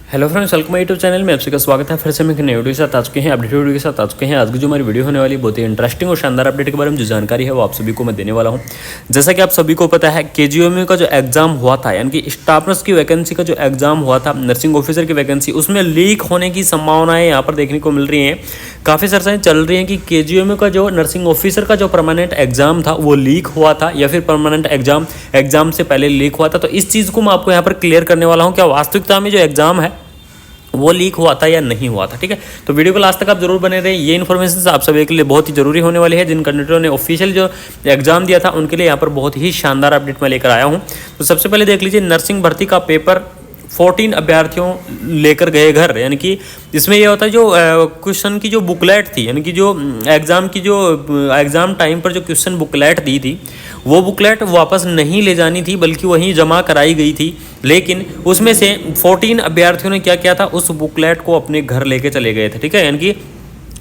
Hello friends, welcome my YouTube channel में आप सभी का स्वागत है। फिर से मैं एक नई वीडियो के साथ आ चुके हैं, अपडेट वीडियो के साथ आ चुके हैं। आज की जो हमारी वीडियो होने वाली बहुत ही इंटरेस्टिंग और शानदार अपडेट के बारे में जो जानकारी है वो आप सभी को मैं देने वाला हूं। जैसा कि आप सभी को पता है, केजीएमयू का जो एग्जाम हुआ था, यानी कि स्टाफ नर्स की वैकेंसी का जो एग्जाम हुआ था, नर्सिंग ऑफिसर की वैकेंसी, उसमें लीक होने की संभावनाएं यहाँ पर देखने को मिल रही हैं। काफ़ी चर्चाएं चल रही हैं कि केजीएमयू का जो नर्सिंग ऑफिसर का जो परमानेंट एग्जाम था वो लीक हुआ था या फिर परमानेंट एग्जाम से पहले लीक हुआ था। तो इस चीज़ को मैं आपको यहाँ पर क्लियर करने वाला हूँ, क्या वास्तविकता में जो एग्जाम है वो लीक हुआ था या नहीं हुआ था। ठीक है, तो वीडियो को लास्ट तक आप जरूर बने रहे। ये इन्फॉर्मेशन आप सभी के लिए बहुत ही जरूरी होने वाली है। जिन कैंडिडेटों ने ऑफिशियल जो एग्जाम दिया था उनके लिए यहाँ पर बहुत ही शानदार अपडेट मैं लेकर आया हूँ। तो सबसे पहले देख लीजिए, नर्सिंग भर्ती का पेपर 14 अभ्यर्थियों लेकर गए घर। यानी कि इसमें यह होता है, जो क्वेश्चन की जो बुकलेट थी, यानी कि जो एग्ज़ाम टाइम पर जो क्वेश्चन बुकलेट दी थी वो बुकलेट वापस नहीं ले जानी थी, बल्कि वहीं जमा कराई गई थी। लेकिन उसमें से 14 अभ्यर्थियों ने क्या किया था, उस बुकलेट को अपने घर लेके चले गए थे। ठीक है, यानी कि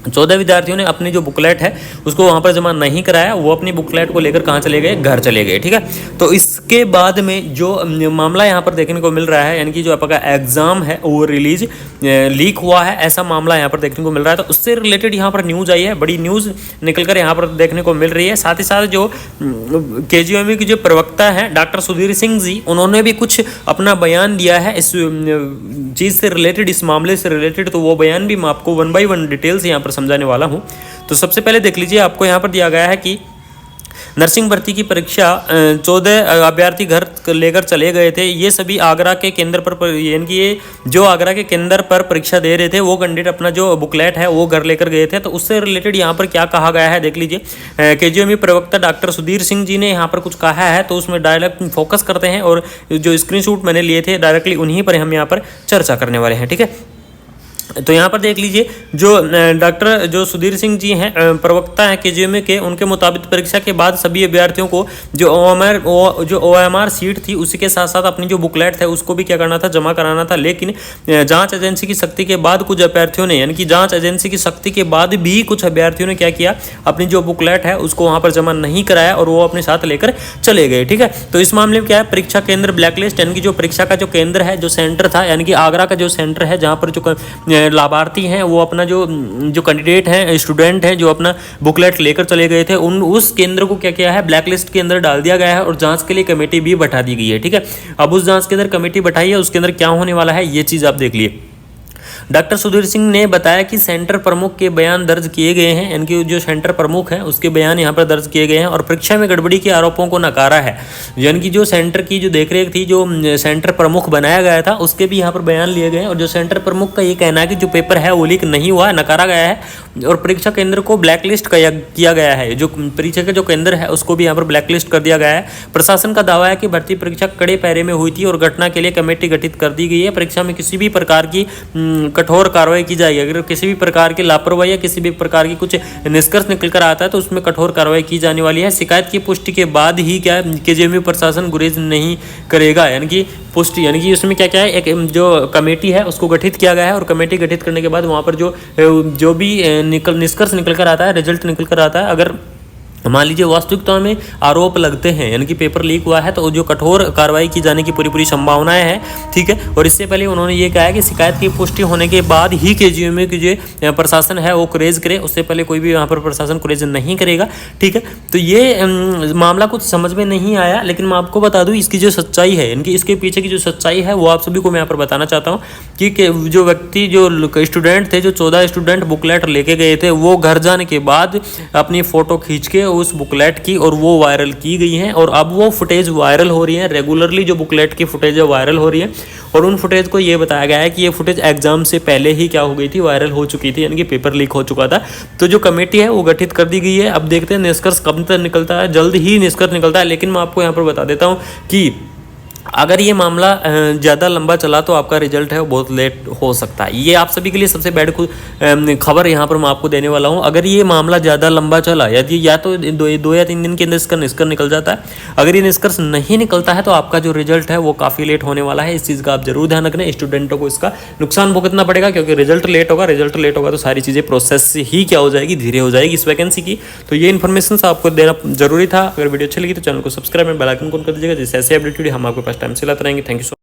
14 विद्यार्थियों ने अपनी जो बुकलेट है उसको वहाँ पर जमा नहीं कराया, वो अपनी बुकलेट को लेकर कहाँ चले गए, घर चले गए। ठीक है, तो इसके बाद में जो मामला यहाँ पर देखने को मिल रहा है, यानी कि जो आपका एग्जाम है वो लीक हुआ है, ऐसा मामला यहाँ पर देखने को मिल रहा है। तो उससे रिलेटेड यहाँ पर न्यूज़ आई है, बड़ी न्यूज़ निकल कर यहाँ पर देखने को मिल रही है। साथ ही साथ जो केजीएमयू के जो प्रवक्ता हैं डॉक्टर सुधीर सिंह जी, उन्होंने भी कुछ अपना बयान दिया है इस चीज़ से रिलेटेड, इस मामले से रिलेटेड। तो वो बयान भी मैं आपको 1 by 1 डिटेल्स यहाँ पर समझाने वाला हूँ। तो सबसे पहले देख लीजिए, आपको यहाँ पर दिया गया है कि नर्सिंग भर्ती की परीक्षा 14 अभ्यर्थी घर लेकर चले गए थे। ये सभी आगरा के केंद्र पर, यानी कि ये जो आगरा के केंद्र पर परीक्षा दे रहे थे वो कैंडिडेट अपना जो बुकलेट है वो घर लेकर गए थे। तो उससे रिलेटेड यहाँ पर क्या कहा गया है देख लीजिए। केजीएमयू प्रवक्ता डॉक्टर सुधीर सिंह जी ने यहाँ पर कुछ कहा है, तो उसमें डायरेक्ट फोकस करते हैं और जो स्क्रीनशॉट मैंने लिए थे डायरेक्टली उन्हीं पर हम यहाँ पर चर्चा करने वाले हैं। ठीक है, तो यहाँ पर देख लीजिए, जो डॉक्टर जो सुधीर सिंह जी हैं, प्रवक्ता हैं केजीएमयू के, उनके मुताबिक परीक्षा के बाद सभी अभ्यर्थियों को जो ओएमआर सीट थी उसी के साथ साथ अपनी जो बुकलेट थे उसको भी क्या करना था, जमा कराना था। लेकिन जांच एजेंसी की सख्ती के बाद कुछ अभ्यर्थियों ने, यानी कि जांच एजेंसी की सख्ती के बाद भी कुछ अभ्यर्थियों ने क्या किया, अपनी जो बुकलेट है उसको वहाँ पर जमा नहीं कराया और वो अपने साथ लेकर चले गए। ठीक है, तो इस मामले में क्या है, परीक्षा केंद्र ब्लैकलिस्ट, यानी कि जो परीक्षा का जो केंद्र है, जो सेंटर था, यानी कि आगरा का जो सेंटर है जहाँ पर जो लाभार्थी हैं वो अपना जो कैंडिडेट हैं, स्टूडेंट हैं, जो अपना बुकलेट लेकर चले गए थे, उस केंद्र को क्या किया है, ब्लैकलिस्ट के अंदर डाल दिया गया है और जांच के लिए कमेटी भी बैठा दी गई है। ठीक है, अब उस जांच के अंदर कमेटी बैठाई है, उसके अंदर क्या होने वाला है ये चीज़ आप देख लिए। डॉक्टर सुधीर सिंह ने बताया कि सेंटर प्रमुख के बयान दर्ज किए गए हैं, यानी कि जो सेंटर प्रमुख हैं उसके बयान यहाँ पर दर्ज किए गए हैं और परीक्षा में गड़बड़ी के आरोपों को नकारा है। यानी कि जो सेंटर की जो देखरेख थी, जो सेंटर प्रमुख बनाया गया था, उसके भी यहाँ पर बयान लिए गए हैं। और जो सेंटर प्रमुख का ये कहना है कि जो पेपर है वो लीक नहीं हुआ, नकारा गया है और परीक्षा केंद्र को ब्लैकलिस्ट किया गया है। जो परीक्षा का जो केंद्र है उसको भी यहाँ पर ब्लैकलिस्ट कर दिया गया है। प्रशासन का दावा है कि भर्ती परीक्षा कड़े पैरे में हुई थी और घटना के लिए कमेटी गठित कर दी गई है। परीक्षा में किसी भी प्रकार की कठोर कार्रवाई की जाएगी। अगर किसी भी प्रकार की लापरवाही या किसी भी प्रकार की कुछ निष्कर्ष निकल कर आता है तो उसमें कठोर कार्रवाई की जाने वाली है। शिकायत की पुष्टि के बाद ही क्या केजीएमयू प्रशासन गुरेज नहीं करेगा, यानी कि पुष्टि, यानी कि उसमें क्या क्या है, एक जो कमेटी है उसको गठित किया गया है और कमेटी गठित करने के बाद वहाँ पर जो भी निष्कर्ष निकल कर आता है, रिजल्ट निकल कर आता है, अगर मान लीजिए वास्तविकता में आरोप लगते हैं, यानी कि पेपर लीक हुआ है, तो जो कठोर कार्रवाई की जाने की पूरी संभावनाएं हैं। ठीक है, और इससे पहले उन्होंने ये कहा है कि शिकायत की पुष्टि होने के बाद ही केजीएमयू की जो प्रशासन है वो कुरेज करे, उससे पहले कोई भी यहाँ पर प्रशासन कुरेज नहीं करेगा। ठीक है, तो ये मामला कुछ समझ में नहीं आया, लेकिन मैं आपको बता दूँ इसकी जो सच्चाई है, इनकी इसके पीछे की जो सच्चाई है वो आप सभी को मैं यहाँ पर बताना चाहता हूँ कि जो व्यक्ति, जो स्टूडेंट थे, जो 14 स्टूडेंट बुकलेट लेके गए थे, वो घर जाने के बाद अपनी फ़ोटो खींच के उस बुकलेट की और वो वायरल की गई हैं और अब वो फुटेज वायरल हो रही है। रेगुलरली जो बुकलेट की फुटेज है वायरल हो रही है और उन फुटेज को ये बताया गया है कि ये फुटेज एग्जाम से पहले ही क्या हो गई थी, वायरल हो चुकी थी, यानी कि पेपर लीक हो चुका था। तो जो कमेटी है वो गठित कर दी गई है। अब देखते हैं निष्कर्ष कब तक निकलता है, जल्द ही निष्कर्ष निकलता है। लेकिन मैं आपको यहाँ पर बता देता हूँ कि अगर ये मामला ज़्यादा लंबा चला तो आपका रिजल्ट है वो बहुत लेट हो सकता है। ये आप सभी के लिए सबसे बैड खबर यहाँ पर मैं आपको देने वाला हूँ। अगर ये मामला ज़्यादा लंबा चला, यदि या तो 2 या 3 दिन के अंदर इसका निष्कर्ष निकल जाता है, अगर ये निष्कर्ष नहीं निकलता है तो आपका जो रिजल्ट है वो काफ़ी लेट होने वाला है। इस चीज़ का आप जरूर ध्यान रखना। स्टूडेंटों को इसका नुकसान भुगतना पड़ेगा, क्योंकि रिजल्ट लेट होगा तो सारी चीज़ें प्रोसेस से ही क्या हो जाएगी, धीरे हो जाएगी इस वैकेंसी की। तो ये इन्फॉर्मेशन आपको देना जरूरी था। अगर वीडियो अच्छी लगी तो चैनल को सब्सक्राइब और बेल आइकन ऑन कर दीजिएगा, जिससे ऐसे अपडेट वीडियो हम आपके पास टाइम से लाते रहेंगे। Thank you so much.